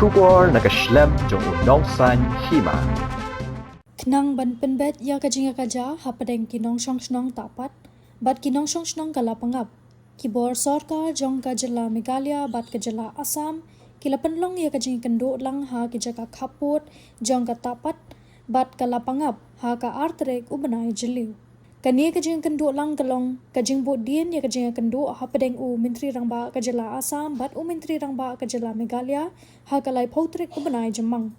Shubor nakaslem jong Nong Hima. Knang ban penbet ya kajinga kaja hapadeng kinong Shongsuk tapat bat kinong Shongsuk ka Lapangap kibor sarkar jong ka jala Meghalaya bat ka jala Assam kilapanlong ya kajinga Kynduhlang ha kijaka Khappud jong ka tapat bat ka Lapangap ha ka artrek ubanai jeliu kani kajinga Kynduhlang kalong kajing bot dien ya kajinga Kynduh hapadeng u menteri rangba ka jala Assam bat u menteri rangba ka jala Meghalaya ha kalai pautrek ubanai jemang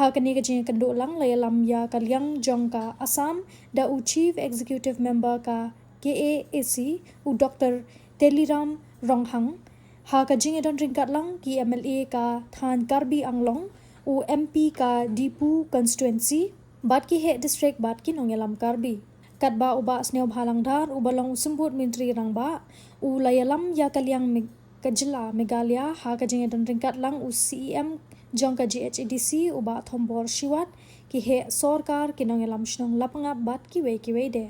ha kani kajing Kynduhlang layalam ya kalyang jong ka Assam da u chief executive member ka KAAC u Dr. Teliram Ronghang ha kajing edon ringkat lang ki MLA ka Thaiñ Karbi anglong u MP ka Dipu constituency bat ki he district bat ki nongelam Karbi kat ba uba sneo bhalang dar u balong usumbut menteri rangba u layalam ya kalyang kajila Meghalaya ha kajing edon ringkat lang u CEM jong ka GHADC uba thombor shiwat ki he sarkar kinongelam shnong Lapangap bat ki we de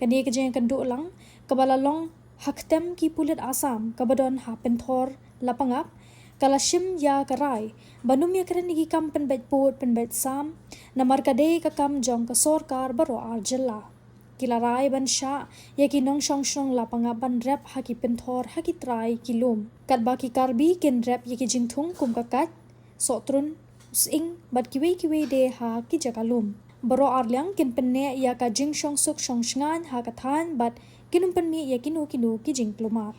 kani kajing Kynduhlang kabalalong haktem ki pulit Assam kabadon ha penthor Lapangap kalashim ya karai banum ya karanigi kam penbet pot penbet sam namar kade ka kam jong ka sarkar baro arjella kilarai ban sha ya ki nong Shongsuk Lapangap ban rep ha ki penthor ha ki trai kilum kat ba ki Karbi kin rep ya ki jingthung kum ka kat sotrun using bat kiwe de ha ki jakalum baro arlyang kin Pynneh ya ka jing Shongsuk Shongsngan ha ka Thaiñ bat kinum penmi ya kinu ki jing klumar